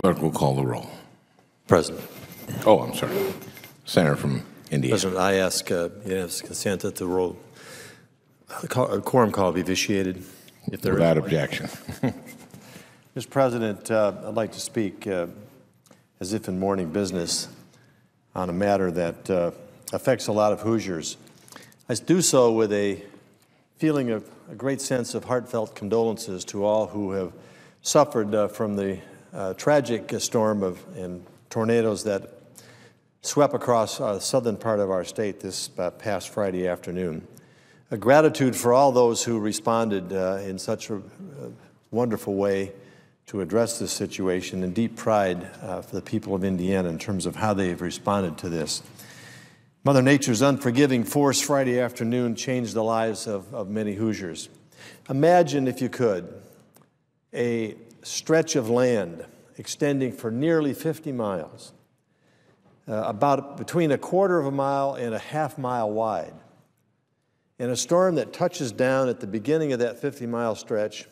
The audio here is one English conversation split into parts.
Clerk will call the roll. President. Oh, I'm sorry. Senator from Indiana. President, I ask unanimous consent that the quorum call be vitiated. If there Without is objection. Mr. President, I'd like to speak as if in morning business on a matter that affects a lot of Hoosiers. I do so with a feeling of a great sense of heartfelt condolences to all who have suffered from the tragic storm and tornadoes that swept across the southern part of our state this past Friday afternoon. A gratitude for all those who responded in such a wonderful way to address this situation, and deep pride for the people of Indiana in terms of how they've responded to this. Mother Nature's unforgiving force Friday afternoon changed the lives of many Hoosiers. Imagine, if you could, a stretch of land extending for nearly 50 miles, about between a quarter of a mile and a half mile wide, and a storm that touches down at the beginning of that 50-mile stretch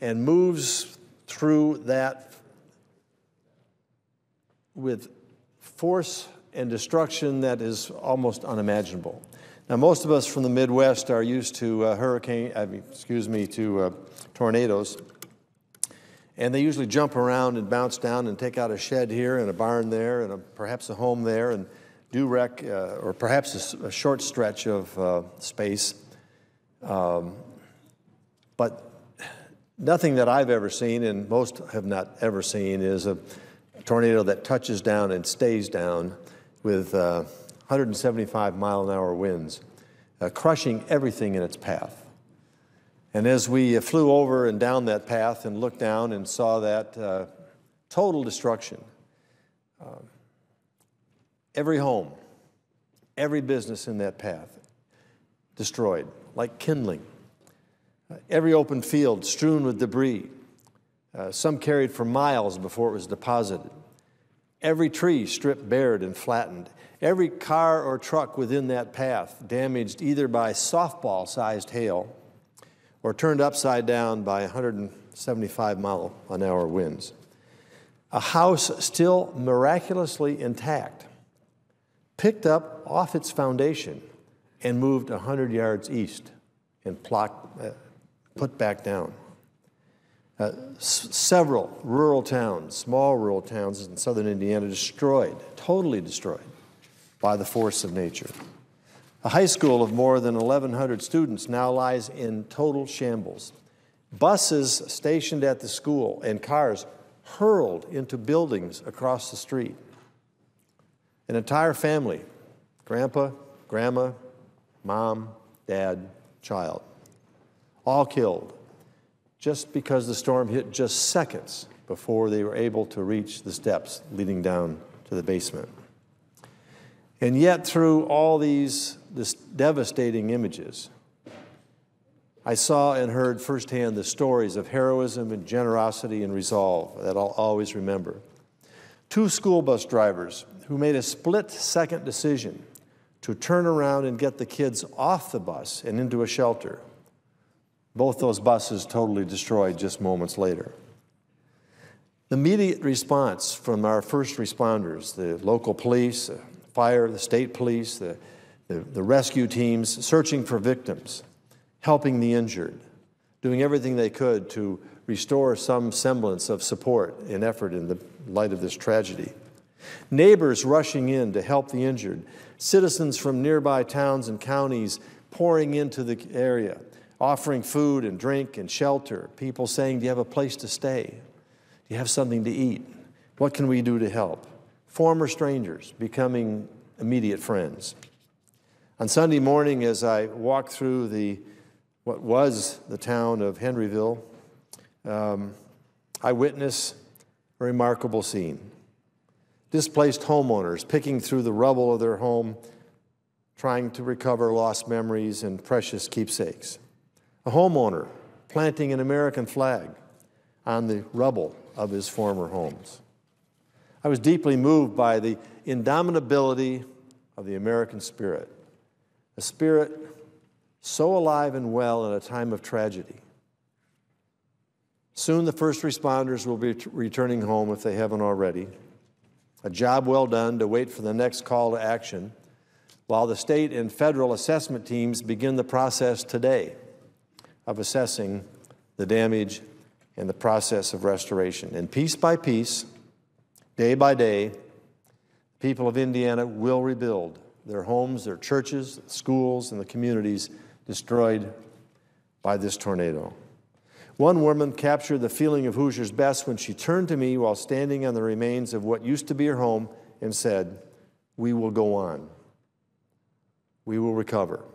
and moves through that with force and destruction that is almost unimaginable. Now, most of us from the Midwest are used to tornadoes, and they usually jump around and bounce down and take out a shed here and a barn there and perhaps a home there and do wreck, or perhaps a short stretch of space. But nothing that I've ever seen, and most have not ever seen, is a tornado that touches down and stays down with 175-mile-an-hour winds, crushing everything in its path. And as we flew over and down that path and looked down and saw that total destruction, every home, every business in that path destroyed, like kindling. Every open field strewn with debris, some carried for miles before it was deposited. Every tree stripped bared and flattened. Every car or truck within that path damaged either by softball-sized hail or turned upside down by 175-mile-an-hour winds. A house still miraculously intact picked up off its foundation and moved 100 yards east and put back down. Several rural towns, small rural towns in southern Indiana, destroyed, totally destroyed by the force of nature. A high school of more than 1,100 students now lies in total shambles. Buses stationed at the school and cars hurled into buildings across the street. An entire family, grandpa, grandma, mom, dad, child, all killed just because the storm hit just seconds before they were able to reach the steps leading down to the basement. And yet, through all these devastating images, I saw and heard firsthand the stories of heroism and generosity and resolve that I'll always remember. 2 school bus drivers who made a split-second decision to turn around and get the kids off the bus and into a shelter. Both those buses totally destroyed just moments later. The immediate response from our first responders, the local police, the fire, the state police, the rescue teams, searching for victims, helping the injured, doing everything they could to restore some semblance of support and effort in the light of this tragedy. Neighbors rushing in to help the injured, citizens from nearby towns and counties pouring into the area, offering food and drink and shelter, people saying, do you have a place to stay? Do you have something to eat? What can we do to help? Former strangers becoming immediate friends. On Sunday morning, as I walked through what was the town of Henryville, I witnessed a remarkable scene. Displaced homeowners picking through the rubble of their home, trying to recover lost memories and precious keepsakes. A homeowner planting an American flag on the rubble of his former homes. I was deeply moved by the indomitability of the American spirit, a spirit so alive and well in a time of tragedy, Soon the first responders will be returning home if they haven't already. A job well done to wait for the next call to action, while the state and federal assessment teams begin the process today of assessing the damage and the process of restoration. And piece by piece, day by day, the people of Indiana will rebuild their homes, their churches, schools, and the communities destroyed by this tornado. One woman captured the feeling of Hoosiers best when she turned to me while standing on the remains of what used to be her home and said, "We will go on. We will recover.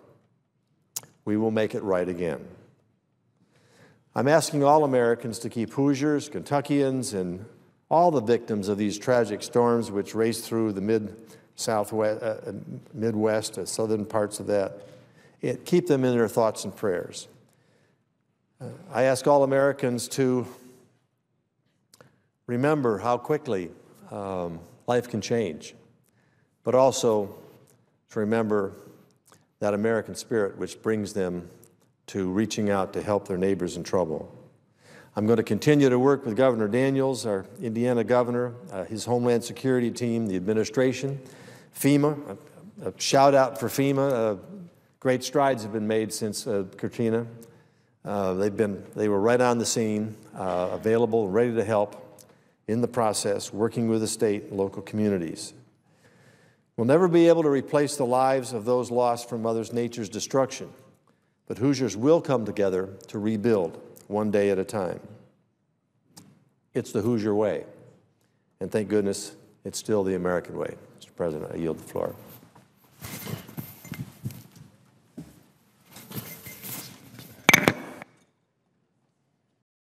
We will make it right again." I'm asking all Americans to keep Hoosiers, Kentuckians, and all the victims of these tragic storms which raced through the Midwest, southern parts of that, keep them in their thoughts and prayers. I ask all Americans to remember how quickly life can change, but also to remember that American spirit which brings them to reaching out to help their neighbors in trouble. I'm going to continue to work with Governor Daniels, our Indiana governor, his Homeland Security team, the administration, FEMA. A shout out for FEMA. Great strides have been made since Katrina. They were right on the scene, available, ready to help in the process, working with the state and local communities. We'll never be able to replace the lives of those lost from Mother Nature's destruction, but Hoosiers will come together to rebuild one day at a time. It's the Hoosier way, and thank goodness it's still the American way. Mr. President, I yield the floor.